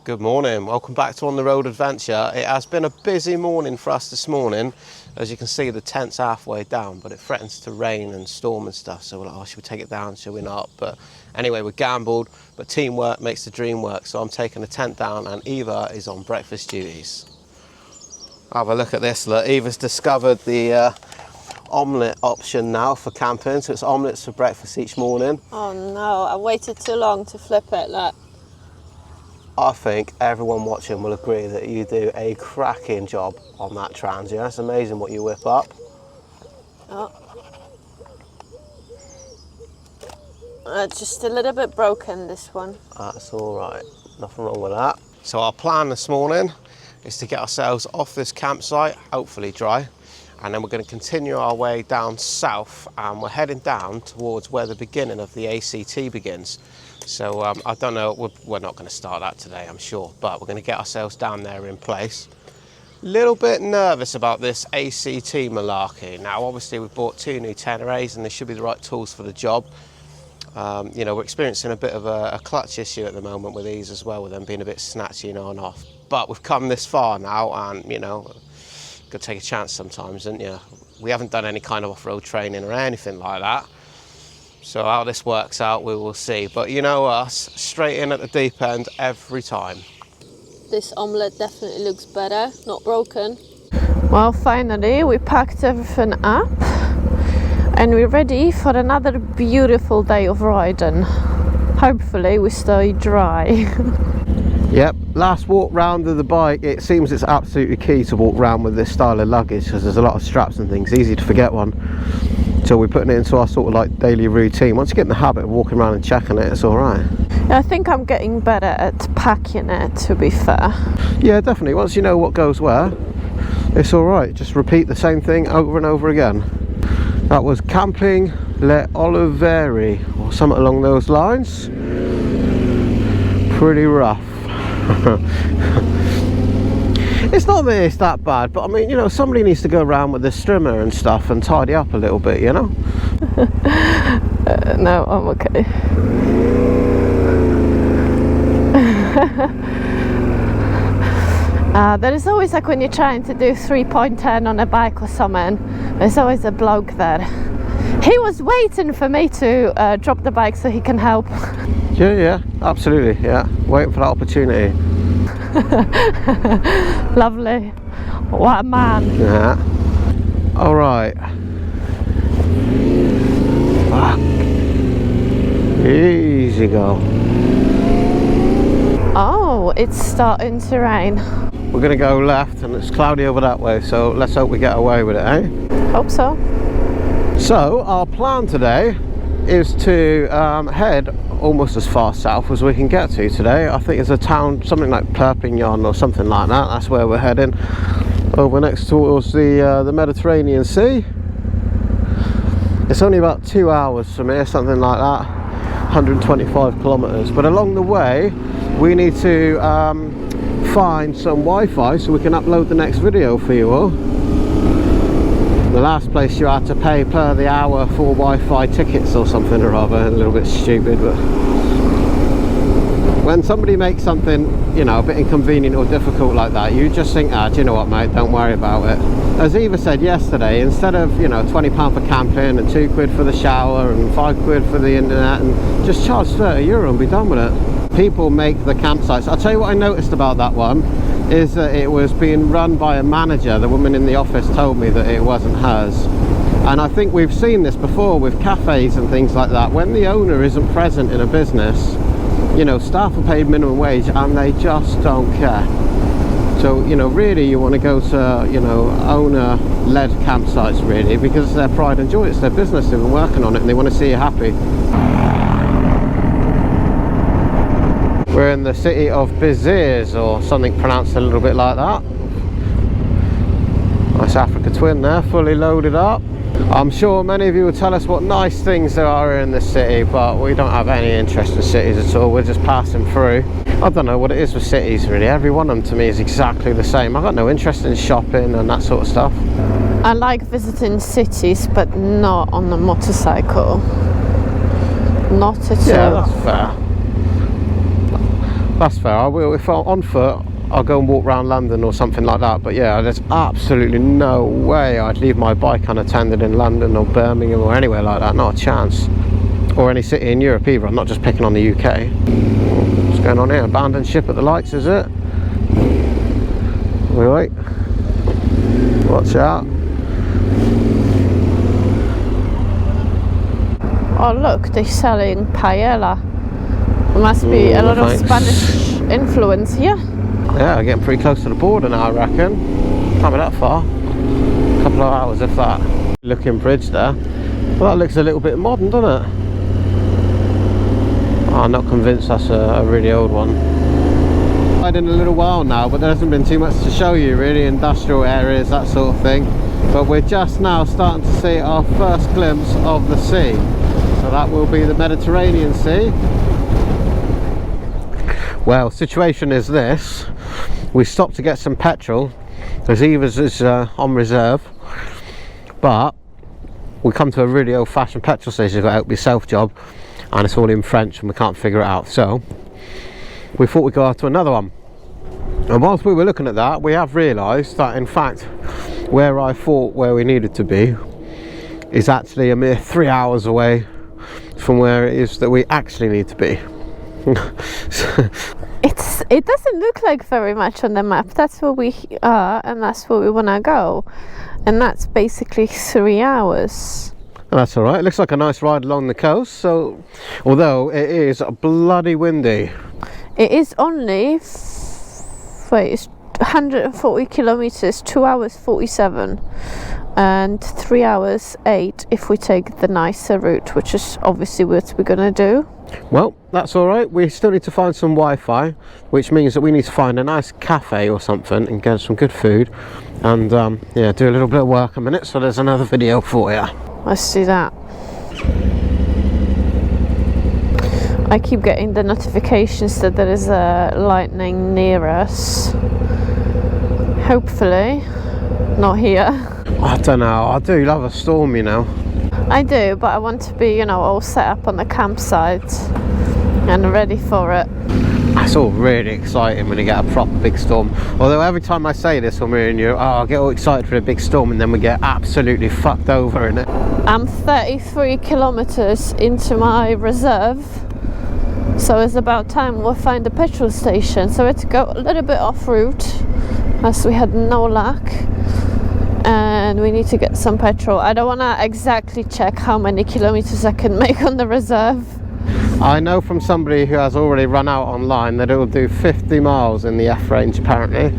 Good morning, welcome back to On the Road Adventure. It has been a busy morning for us this morning. As you can see, the tent's halfway down, but it threatens to rain and storm and stuff, so we're like, oh, should we take it down, should we not? But anyway, we gambled, but teamwork makes the dream work, so I'm taking the tent down and Eva is on breakfast duties. Have a look at this, look, Eva's discovered the omelette option now for camping, so it's omelettes for breakfast each morning. Oh no, I waited too long to flip it, look. I think everyone watching will agree that you do a cracking job on that trans. Yeah, it's amazing what you whip up. Oh. Just a little bit broken, this one. That's all right, nothing wrong with that. So our plan this morning is to get ourselves off this campsite, hopefully dry, and then we're going to continue our way down south, and we're heading down towards where the beginning of the ACT begins. So I don't know, we're not going to start that today, I'm sure, but we're going to get ourselves down there in place. Little bit nervous about this ACT malarkey. Now obviously we've bought 2 new Teneres and they should be the right tools for the job. You know, we're experiencing a bit of a clutch issue at the moment with these as well, with them being a bit snatchy on and off. But we've come this far now and, you know, got to take a chance sometimes, haven't you? We haven't done any kind of off-road training or anything like that. So how this works out, we will see. But you know us, straight in at the deep end every time. This omelette definitely looks better, not broken. Well, finally, we packed everything up and we're ready for another beautiful day of riding. Hopefully we stay dry. Yep, last walk round of the bike, it seems it's absolutely key to walk around with this style of luggage because there's a lot of straps and things, easy to forget one. So we're putting it into our sort of like daily routine. Once you get in the habit of walking around and checking it, it's all right. I think I'm getting better at packing it, to be fair. Yeah, definitely. Once you know what goes where, it's all right. Just repeat the same thing over and over again. That was Camping Le Oliveri, or something along those lines. Pretty rough. It's not that it's that bad, but I mean, you know, somebody needs to go around with the strimmer and stuff and tidy up a little bit, you know? No, I'm okay. There is always, like, when you're trying to do 3.10 on a bike or something, there's always a bloke there. He was waiting for me to drop the bike so he can help. Yeah, absolutely, yeah. Waiting for that opportunity. Lovely. What a man. Yeah. All right. Fuck. Easy go. Oh, it's starting to rain. We're going to go left and it's cloudy over that way, so let's hope we get away with it, eh? Hope so. So, our plan today is to head almost as far south as we can get to today. I think it's a town, something like Perpignan or something like that. That's where we're heading. Over next towards the Mediterranean Sea. It's only about 2 hours from here, something like that. 125 kilometers. But along the way, we need to find some Wi-Fi so we can upload the next video for you all. The last place you had to pay per the hour for Wi-Fi tickets or something or other, a little bit stupid, but when somebody makes something, you know, a bit inconvenient or difficult like that, you just think, do you know what, mate, don't worry about it. As Eva said yesterday, instead of, you know, £20 for camping and £2 for the shower and £5 for the internet, and just charge €30 and be done with it. People make the campsites. I'll tell you what I noticed about that one is that it was being run by a manager. The woman in the office told me that it wasn't hers. And I think we've seen this before with cafes and things like that. When the owner isn't present in a business, you know, staff are paid minimum wage and they just don't care. So, you know, really you want to go to, you know, owner-led campsites really, because it's their pride and joy, it's their business, they've been working on it and they want to see you happy. We're in the city of Béziers, or something pronounced a little bit like that. Nice Africa Twin there, fully loaded up. I'm sure many of you will tell us what nice things there are in this city, but we don't have any interest in cities at all. We're just passing through. I don't know what it is with cities really. Every one of them to me is exactly the same. I've got no interest in shopping and that sort of stuff. I like visiting cities, but not on a motorcycle. Not at all. Yeah, that's fair. That's fair. I will, if I'm on foot, I'll go and walk around London or something like that. But yeah, there's absolutely no way I'd leave my bike unattended in London or Birmingham or anywhere like that. Not a chance. Or any city in Europe either. I'm not just picking on the UK. What's going on here? Abandoned ship at the lights, is it? Wait. Watch out. Oh look, they're selling paella. There must be a lot of Spanish influence here. Yeah, getting pretty close to the border now, I reckon. Can't be that far. A couple of hours if that. Looking bridge there. Well, that looks a little bit modern, doesn't it? Oh, I'm not convinced that's a really old one. I've been in a little while now, but there hasn't been too much to show you really. Industrial areas, that sort of thing. But we're just now starting to see our first glimpse of the sea. So that will be the Mediterranean Sea. Well, situation is this. We stopped to get some petrol because Eva's is on reserve, but we come to a really old-fashioned petrol station. It's got a help yourself job, and it's all in French and we can't figure it out. So we thought we'd go out to another one. And whilst we were looking at that, we have realised that in fact where I thought where we needed to be is actually a mere 3 hours away from where it is that we actually need to be. It doesn't look like very much on the map. That's where we are and that's where we want to go, and that's basically 3 hours. And that's all right. It looks like a nice ride along the coast. So although it is bloody windy, it is only it's 140 kilometers, 2 hours 47 and 3 hours 8 if we take the nicer route, which is obviously what we're gonna do. Well, that's all right. We still need to find some Wi-Fi, which means that we need to find a nice cafe or something and get some good food, and yeah, do a little bit of work a minute. So there's another video for you. Let's do that. I keep getting the notifications that there is a lightning near us. Hopefully not here. I don't know. I do love a storm, you know. I do, but I want to be, you know, all set up on the campsite and ready for it. That's all really exciting when you get a proper big storm. Although every time I say this when we're in Europe, I get all excited for a big storm and then we get absolutely fucked over in it. I'm 33 kilometers into my reserve, so it's about time we'll find a petrol station. So we had to go a little bit off route as we had no luck, and we need to get some petrol. I don't want to exactly check how many kilometers I can make on the reserve. I know from somebody who has already run out online that it will do 50 miles in the F range apparently.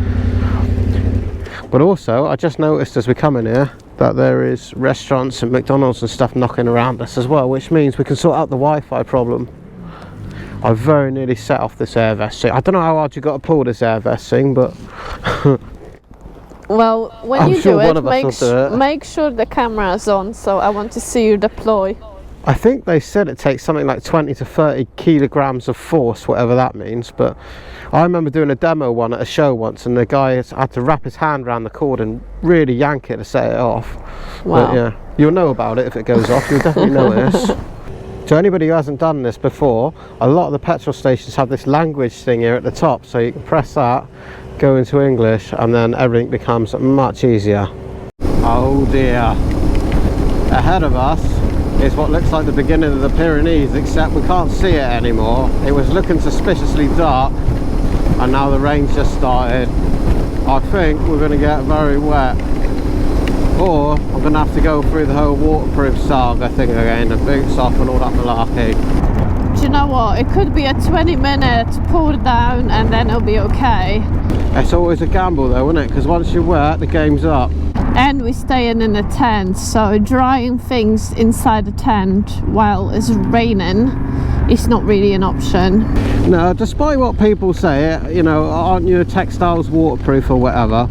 But also I just noticed as we come in here that there is restaurants and McDonald's and stuff knocking around us as well, which means we can sort out the Wi-Fi problem. I very nearly set off this air vest thing. I don't know how hard you got to pull this air vest thing, but well, when I'm you sure do one it, of us will do it. make sure the camera is on, so I want to see you deploy. I think they said it takes something like 20 to 30 kilograms of force, whatever that means. But I remember doing a demo one at a show once, and the guy had to wrap his hand around the cord and really yank it to set it off. Wow. But yeah, you'll know about it if it goes off. You'll definitely notice. To anybody who hasn't done this before, a lot of the petrol stations have this language thing here at the top, so you can press that, go into English, and then everything becomes much easier. Oh dear. Ahead of us is what looks like the beginning of the Pyrenees, except we can't see it anymore. It was looking suspiciously dark and now the rain's just started. I think we're going to get very wet, or I'm going to have to go through the whole waterproof saga thing again, the boots off and all that malarkey. Do you know what, it could be a 20-minute pull down and then it'll be okay. It's always a gamble though, isn't it? Because once you're wet, the game's up. And we're staying in a tent, so drying things inside the tent while it's raining is not really an option. No, despite what people say, you know, aren't your textiles waterproof or whatever,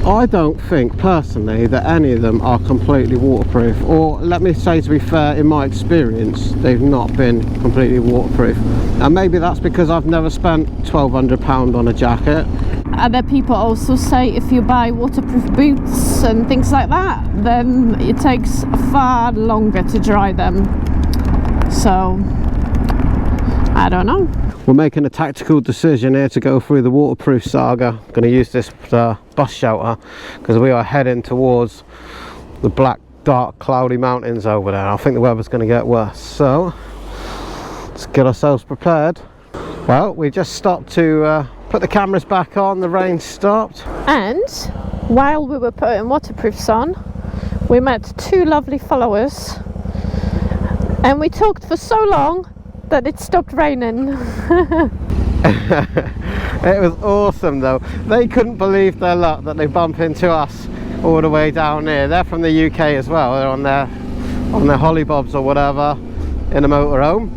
I don't think personally that any of them are completely waterproof. Or let me say, to be fair, in my experience, they've not been completely waterproof. And maybe that's because I've never spent £1,200 on a jacket. Other people also say if you buy waterproof boots and things like that, then it takes far longer to dry them. So I don't know. We're making a tactical decision here to go through the waterproof Saga. Going to use this bus shelter because we are heading towards the black, dark, cloudy mountains over there. I think the weather's going to get worse. So let's get ourselves prepared. Well, we just stopped to put the cameras back on. The rain stopped. And while we were putting waterproofs on, we met two lovely followers. And we talked for so long that it stopped raining. It was awesome though. They couldn't believe their luck that they bump into us all the way down here. They're from the UK as well. They're on their hollybobs or whatever in a motorhome.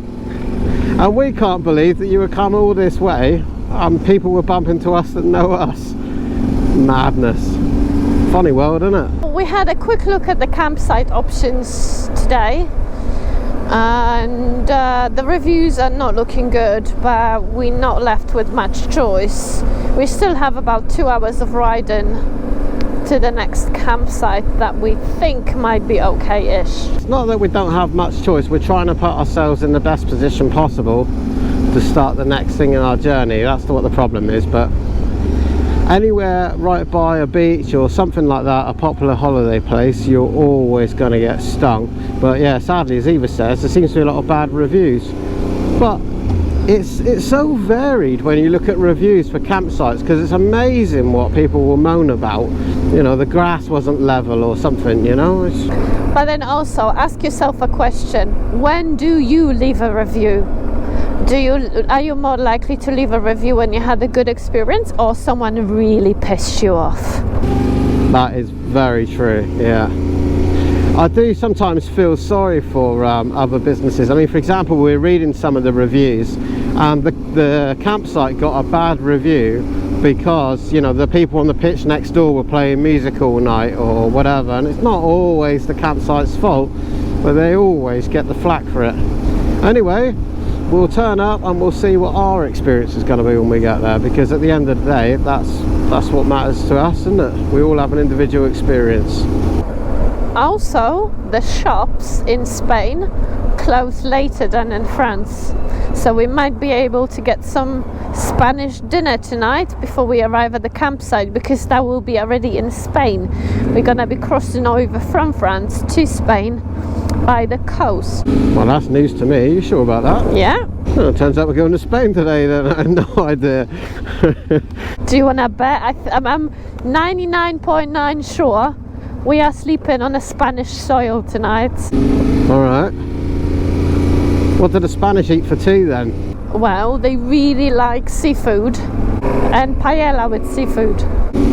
And we can't believe that you would come all this way and people were bumping to us that know us. Madness. Funny world, isn't it? We had a quick look at the campsite options today. And the reviews are not looking good, but we're not left with much choice. We still have about 2 hours of riding to the next campsite that we think might be okay-ish. It's not that we don't have much choice. We're trying to put ourselves in the best position possible to start the next thing in our journey. That's what the problem is. But anywhere right by a beach or something like that, a popular holiday place, you're always going to get stung. But yeah, sadly, as Eva says, there seems to be a lot of bad reviews. But it's so varied when you look at reviews for campsites, because it's amazing what people will moan about. You know, the grass wasn't level or something, you know. But then also ask yourself a question: when do you leave a review? Are you more likely to leave a review when you had a good experience or someone really pissed you off? That is very true, yeah. I do sometimes feel sorry for other businesses. I mean, for example, we're reading some of the reviews and the campsite got a bad review because, you know, the people on the pitch next door were playing music all night or whatever, and it's not always the campsite's fault, but they always get the flack for it. Anyway, we'll turn up and we'll see what our experience is going to be when we get there, because at the end of the day, that's what matters to us, isn't it? We all have an individual experience. Also, the shops in Spain close later than in France, so we might be able to get some Spanish dinner tonight before we arrive at the campsite, because that will be already in Spain. We're gonna be crossing over from France to Spain by the coast. Well, that's news to me. Are you sure about that? Yeah. Well, it turns out we're going to Spain today then. I had no idea. Do you wanna bet? I'm 99.9 sure we are sleeping on a Spanish soil tonight. Alright. What did the Spanish eat for tea then? Well, they really like seafood and paella with seafood.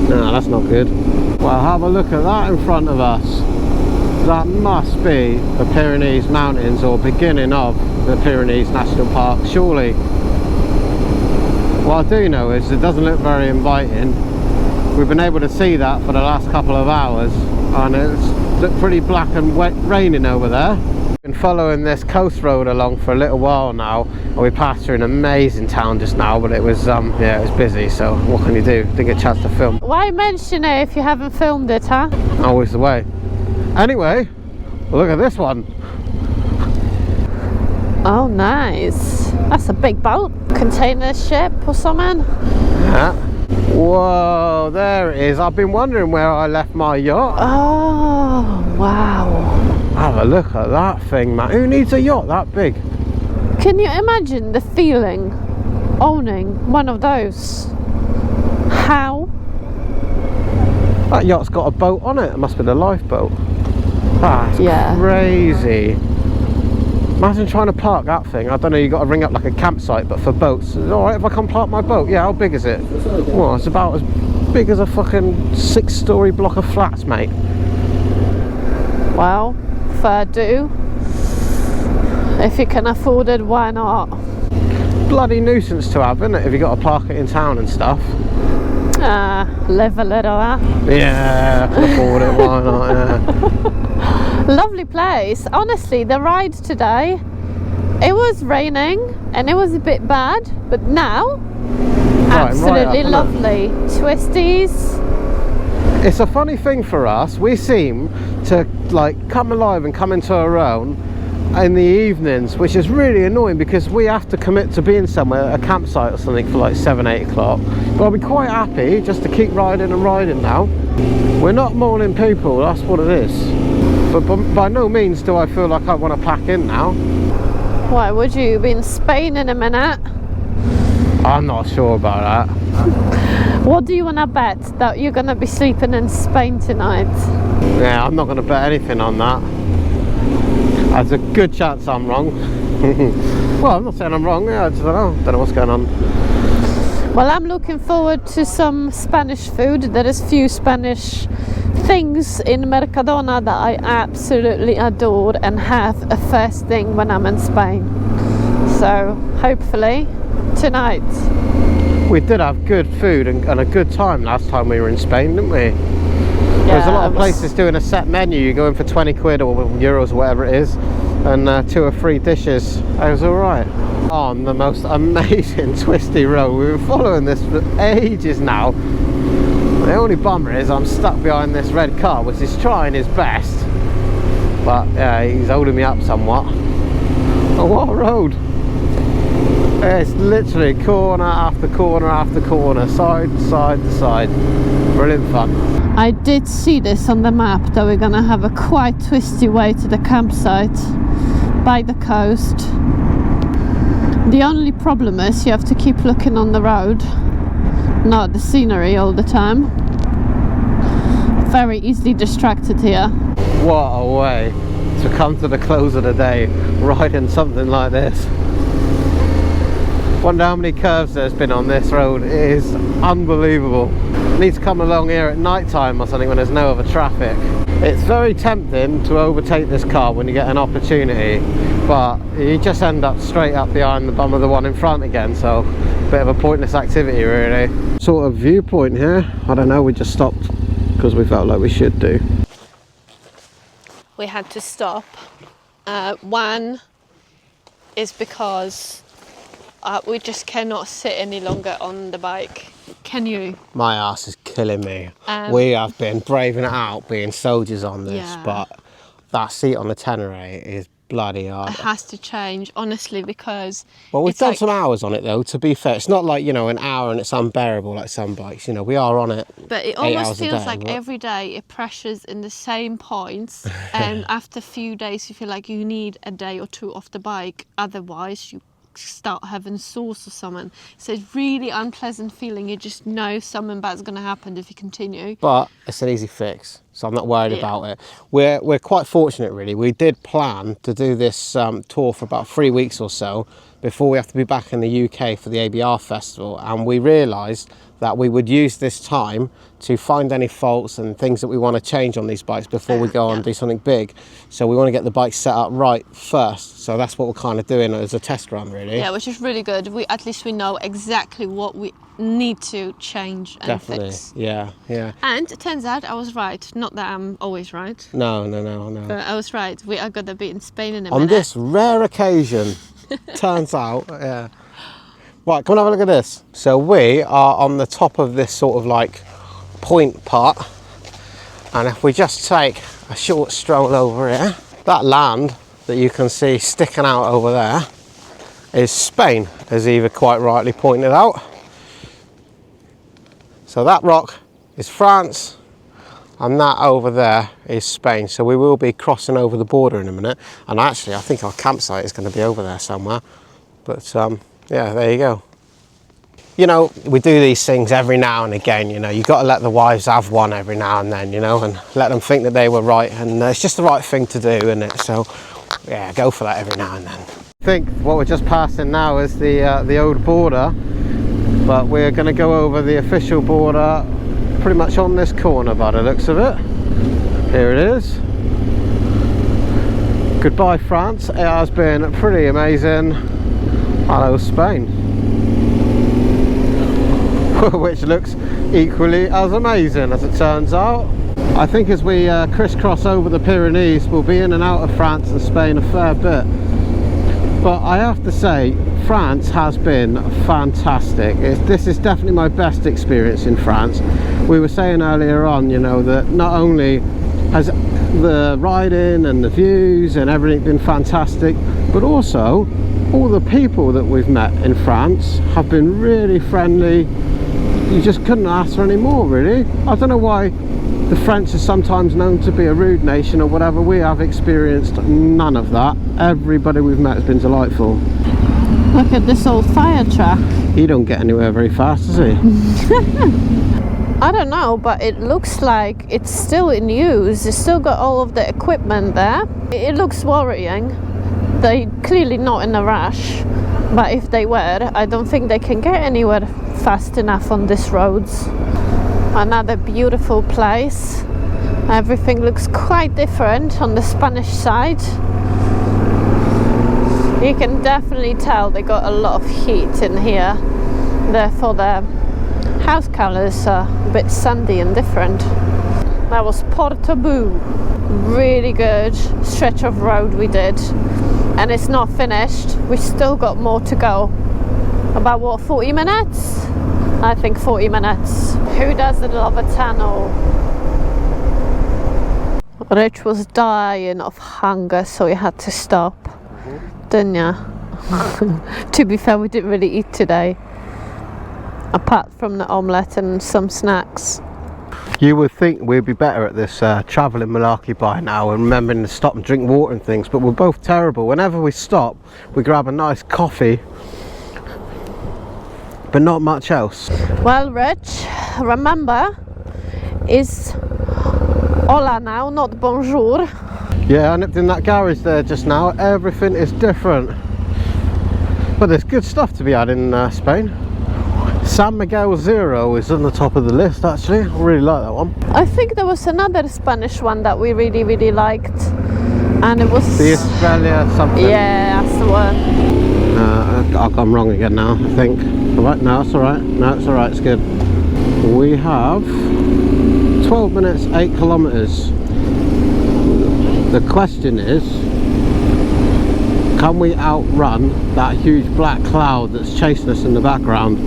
No, that's not good. Well, have a look at that in front of us. That must be the Pyrenees Mountains, or beginning of the Pyrenees National Park, surely. What I do know is it doesn't look very inviting. We've been able to see that for the last couple of hours, and it's looked pretty black and wet, raining over there. We've been following this coast road along for a little while now, and we passed through an amazing town just now, but it was yeah, it was busy, so what can you do? Didn't get a chance to film. Why mention it if you haven't filmed it, huh? Always the way. Anyway, look at this one. Oh, nice. That's a big boat. Container ship or something. Yeah. Whoa, there it is. I've been wondering where I left my yacht. Oh, wow. Have a look at that thing, man. Who needs a yacht that big? Can you imagine the feeling owning one of those? How? That yacht's got a boat on it. It must be the lifeboat. That's Yeah. crazy. Imagine trying to park that thing. I don't know, you got to ring up like a campsite, but for boats. Alright, if I come park my boat. Yeah, how big is it? Well, it's about as big as a fucking 6-story block of flats, mate. Well, fair do. If you can afford it, why not? Bloody nuisance to have, isn't it, if you got to park it in town and stuff. Live a little, huh? Yeah, I can afford it, why not? Yeah. Lovely place. Honestly, the ride today, it was raining and it was a bit bad, but now absolutely lovely. Twisties. It's a funny thing for us. We seem to like come alive and come into our own in the evenings, which is really annoying because we have to commit to being somewhere, a campsite or something, for like 7-8 o'clock. But I'll be quite happy just to keep riding and riding now. We're not morning people, that's what it is. But by no means do I feel like I want to pack in now. Why would you be in Spain in a minute? I'm not sure about that. What do you want to bet that you're going to be sleeping in Spain tonight? Yeah, I'm not going to bet anything on that. There's a good chance I'm wrong. Well, I'm not saying I'm wrong. Yeah, I just don't know what's going on. Well, I'm looking forward to some Spanish food. There is few Spanish things in Mercadona that I absolutely adore and have a first thing when I'm in Spain. So hopefully tonight. We did have good food and a good time last time we were in Spain, didn't we? There's a lot of places doing a set menu. You go in for 20 quid or euros or whatever it is, and 2 or 3 dishes. It was alright. On the most amazing twisty road. We've been following this for ages now. The only bummer is I'm stuck behind this red car, which is trying his best. But yeah, he's holding me up somewhat. Oh, what a road! It's literally corner after corner after corner, side to side to side. Brilliant fun. I did see this on the map that we're gonna have a quite twisty way to the campsite by the coast. The only problem is you have to keep looking on the road, not the scenery all the time. Very easily distracted here. What a way to come to the close of the day riding something like this. Wonder how many curves there's been on this road. It is unbelievable. Needs to come along here at night time or something when there's no other traffic. It's very tempting to overtake this car when you get an opportunity, but you just end up straight up behind the bum of the one in front again, so a bit of a pointless activity really. Sort of viewpoint here, I don't know, we just stopped because we felt like we should do. We had to stop. One is because we just cannot sit any longer on the bike. Can you? My ass is killing me. We have been braving it out, being soldiers on this, yeah. But that seat on the Tenere is bloody hard. It has to change, honestly, because... Well, we've done some hours on it, though, to be fair. It's not like, you know, an hour and it's unbearable like some bikes. You know, we are on it. But it almost feels like every day it pressures in the same points. And after a few days, you feel like you need a day or two off the bike. Otherwise, you start having sores or something. So it's really unpleasant feeling. You just know something bad's going to happen if you continue. But it's an easy fix, so I'm not worried about it. We're quite fortunate, really. We did plan to do this tour for about 3 weeks or so before we have to be back in the UK for the ABR festival, and we realised that we would use this time to find any faults and things that we want to change on these bikes before we go on and do something big. So we want to get the bike set up right first. So that's what we're kind of doing as a test run, really. Yeah, which is really good. At least we know exactly what we need to change and fix. Yeah. And it turns out I was right. Not that I'm always right. No. But I was right. We are going to be in Spain in a minute. On this rare occasion, turns out, yeah. Right, come and have a look at this. So we are on the top of this sort of like point part, and if we just take a short stroll over here, that land that you can see sticking out over there is Spain, as Eva quite rightly pointed out. So that rock is France, and that over there is Spain. So we will be crossing over the border in a minute, and actually I think our campsite is going to be over there somewhere. But yeah, there you go. You know, we do these things every now and again, you know. You've got to let the wives have one every now and then, you know, and let them think that they were right, and it's just the right thing to do, isn't it? So yeah, go for that every now and then. I think what we're just passing now is the old border, but we're going to go over the official border pretty much on this corner by the looks of it. Here it is. Goodbye France, it has been pretty amazing. Hello Spain. Which looks equally as amazing, as it turns out. I think as we crisscross over the Pyrenees, we'll be in and out of France and Spain a fair bit. But I have to say, France has been fantastic. This is definitely my best experience in France. We were saying earlier on, you know, that not only has the riding and the views and everything been fantastic, but also all the people that we've met in France have been really friendly. You just couldn't ask for any more, really. I don't know why the French are sometimes known to be a rude nation or whatever. We have experienced none of that. Everybody we've met has been delightful. Look at this old fire truck. He don't get anywhere very fast, does he? I don't know, but it looks like it's still in use. It's still got all of the equipment there. It looks worrying. They're clearly not in a rush, but if they were, I don't think they can get anywhere fast enough on these roads. Another beautiful place. Everything looks quite different on the Spanish side. You can definitely tell they got a lot of heat in here, therefore the house colours are a bit sandy and different. That was Portobou. Really good stretch of road we did, and it's not finished. We still got more to go. About what, 40 minutes? I think 40 minutes. Who doesn't love a tunnel? Rich was dying of hunger, so he had to stop. Didn't ya? To be fair, we didn't really eat today, apart from the omelette and some snacks. You would think we'd be better at this travelling malarkey by now and remembering to stop and drink water and things, but we're both terrible. Whenever we stop, we grab a nice coffee, but not much else. Well, Rich, remember, it's hola now, not bonjour. Yeah, I nipped in that garage there just now. Everything is different. But there's good stuff to be had in Spain. San Miguel Zero is on the top of the list, actually. I really like that one. I think there was another Spanish one that we really, really liked. And it was... The Australia something. Yeah, that's the one. I'm wrong again now, I think. Alright, no, it's alright. No, it's alright, it's good. We have 12 minutes, 8 kilometres. The question is, can we outrun that huge black cloud that's chasing us in the background?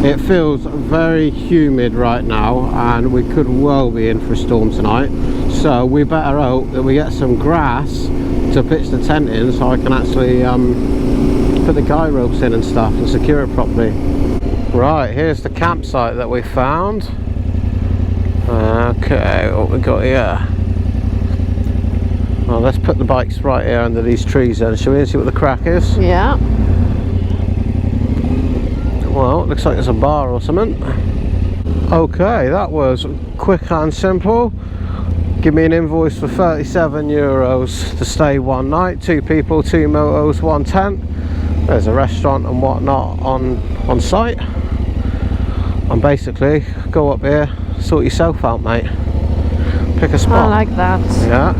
It feels very humid right now, and we could well be in for a storm tonight. So we better hope that we get some grass to pitch the tent in, so I can actually put the guy ropes in and stuff and secure it properly. Right, here's the campsite that we found. Okay, what we got here? Well, let's put the bikes right here under these trees then, shall we, and see what the crack is? Yeah. Well, it looks like it's a bar or something. Okay, that was quick and simple. Give me an invoice for €37 to stay one night, 2 people, 2 motos, 1 tent. There's a restaurant and whatnot on site. And basically, go up here, sort yourself out, mate. Pick a spot. I like that. Yeah.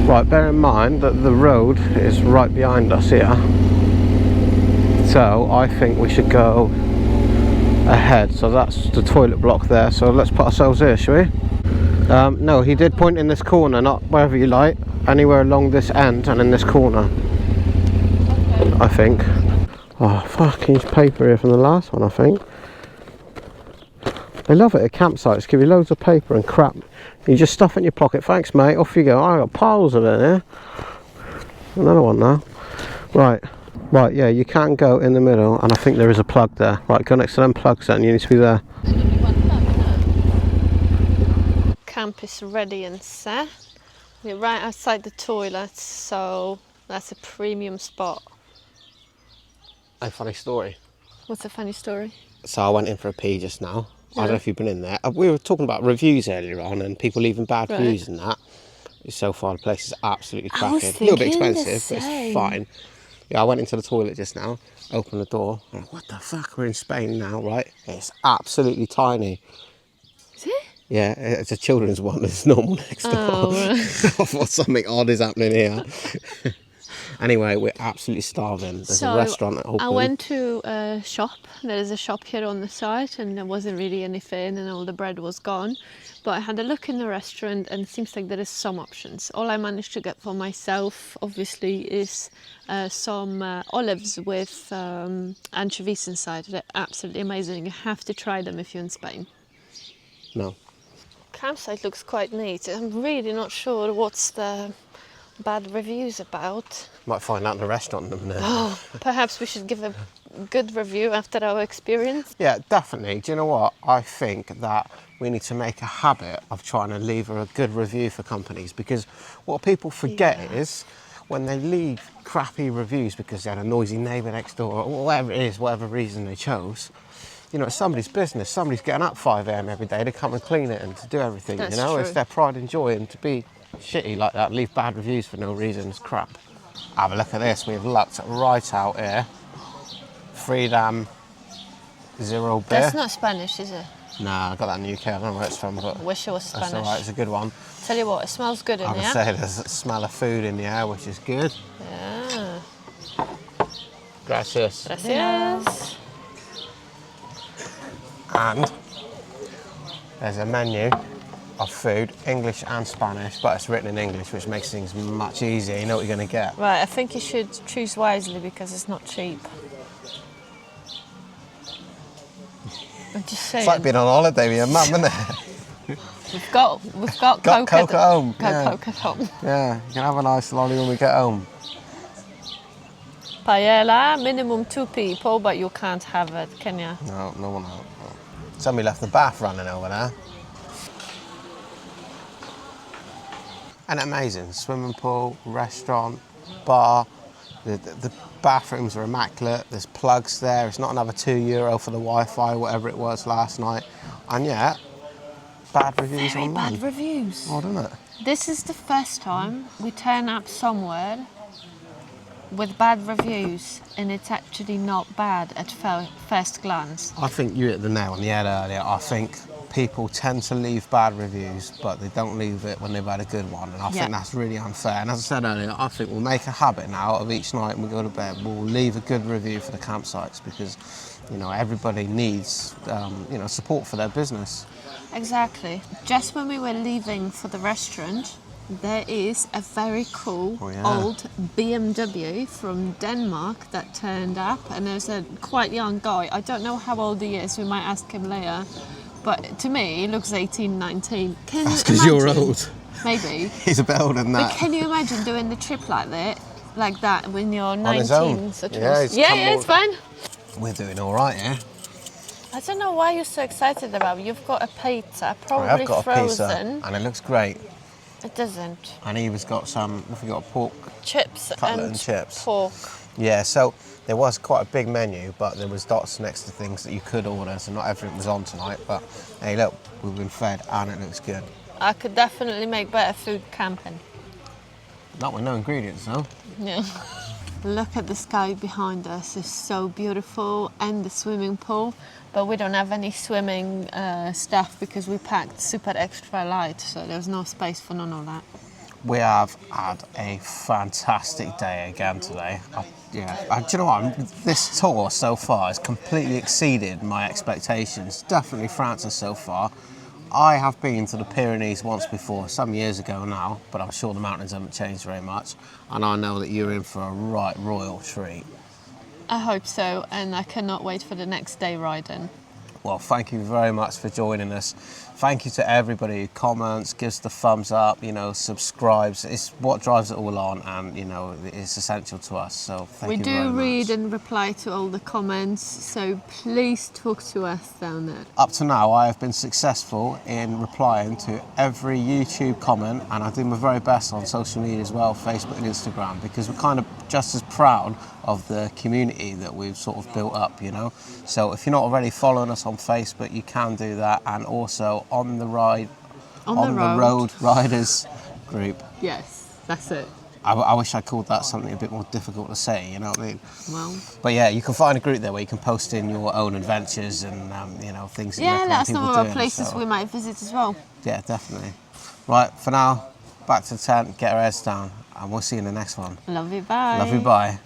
Right, bear in mind that the road is right behind us here. So I think we should go ahead. So that's the toilet block there. So let's put ourselves here, shall we? No, he did point in this corner, not wherever you like. Anywhere along this end and in this corner. Okay. I think. Oh, fucking paper here from the last one, I think. They love it at campsites, give you loads of paper and crap. You just stuff it in your pocket. Thanks, mate. Off you go. I got piles of it here. Another one now. Right, yeah, you can go in the middle, and I think there is a plug there. Right, go next to them plugs then, you need to be there. Camp is ready and set. We're right outside the toilets, so that's a premium spot. A funny story. What's a funny story? So I went in for a pee just now. I don't know if you've been in there. We were talking about reviews earlier on and people leaving bad reviews and that. So far the place is absolutely cracking. A little bit expensive, but it's fine. Yeah, I went into the toilet just now, opened the door. What the fuck? We're in Spain now, right? It's absolutely tiny. Is it? Yeah, it's a children's one. It's normal next door. Right. I thought something odd is happening here. Anyway, we're absolutely starving. There's a restaurant open. I went to a shop. There is a shop here on the side, and there wasn't really anything, and all the bread was gone. But I had a look in the restaurant, and it seems like there is some options. All I managed to get for myself, obviously, is some olives with anchovies inside. They're absolutely amazing. You have to try them if you're in Spain. No. campsite looks quite neat. I'm really not sure what's the bad reviews about. Might find out in the restaurant in a minute. Oh, perhaps we should give a good review after our experience. Yeah, definitely. Do you know what? I think that we need to make a habit of trying to leave a good review for companies, because what people forget is when they leave crappy reviews because they had a noisy neighbour next door or whatever it is, whatever reason they chose, you know, it's somebody's business. Somebody's getting up 5 a.m. every day to come and clean it and to do everything, That's you know? true. It's their pride and joy, and to be shitty like that, leave bad reviews for no reason, is crap. Have a look at this. We've lucked right out here. Freedom Zero beer. That's not Spanish, is it? Nah, I got that in the UK. I don't know where it's from, but Wish it was Spanish. that's all right. It's a good one. Tell you what, it smells good in I would here. say there's a smell of food in the air, which is good. Yeah. Gracias. Gracias. And there's a menu of food, English and Spanish, but it's written in English, which makes things much easier. You know what you're going to get. Right, I think you should choose wisely because it's not cheap. I'm just saying. It's like being on holiday with your mum, isn't it? We've got Got Coke Coke at home. Got Yeah. Coke at home. Yeah, you can have a nice lolly when we get home. Paella, minimum 2 people, but you can't have it, can you? No, no one else. No. Somebody left the bath running over there. And amazing. Swimming pool, restaurant, bar. The bathrooms are immaculate. There's plugs there. It's not another €2 for the Wi-Fi, whatever it was last night. And yet, bad reviews Very online. bad reviews. Odd, isn't it? This is the first time we turn up somewhere with bad reviews, and it's actually not bad at first glance. I think you hit the nail on the head earlier. I think people tend to leave bad reviews, but they don't leave it when they've had a good one, and I think that's really unfair. And as I said earlier, I think we'll make a habit now of each night when we go to bed, we'll leave a good review for the campsites, because, you know, everybody needs, you know, support for their business. Exactly. Just when we were leaving for the restaurant, there is a very cool old BMW from Denmark that turned up, and there's a quite young guy. I don't know how old he is, we might ask him later, but to me he looks 18, 19. That's because you're old. Maybe. He's a bit older than that. But can you imagine doing the trip like that when you're 19? On his own. It's fine. We're doing all right, yeah? I don't know why you're so excited about it. You've got a pizza, probably I have got frozen. a pizza, and it looks great. It doesn't. And Eva's got some, we got a pork Chips cutlet and chips. pork. Yeah, so there was quite a big menu, but there was dots next to things that you could order, so not everything was on tonight. But hey, look, we've been fed and it looks good. I could definitely make better food camping. Not with no ingredients, though. Yeah. Look at the sky behind us. It's so beautiful, and the swimming pool. But we don't have any swimming stuff because we packed super extra light, so there's no space for none of that. We have had a fantastic day again today. Do you know what? This tour so far has completely exceeded my expectations. Definitely Francis so far. I have been to the Pyrenees once before, some years ago now, but I'm sure the mountains haven't changed very much. And I know that you're in for a right royal treat. I hope so, and I cannot wait for the next day riding. Well, thank you very much for joining us. Thank you to everybody who comments, gives the thumbs up, you know, subscribes. It's what drives it all on, and, you know, it's essential to us. So thank you very much. We do read and reply to all the comments, so please talk to us down there. Up to now, I have been successful in replying to every YouTube comment, and I do my very best on social media as well, Facebook and Instagram, because we're kind of just as proud of the community that we've sort of built up, you know. So if you're not already following us on Facebook, you can do that, and also on the road riders group. Yes, that's it. I wish I called that something a bit more difficult to say, you know what I mean? Well. But yeah, you can find a group there where you can post in your own adventures and, you know, things that you Yeah, let us know people what doing, places so. we might visit as well. Yeah, definitely. Right, for now, back to the tent, get our heads down, and we'll see you in the next one. Love you, bye. Love you, bye.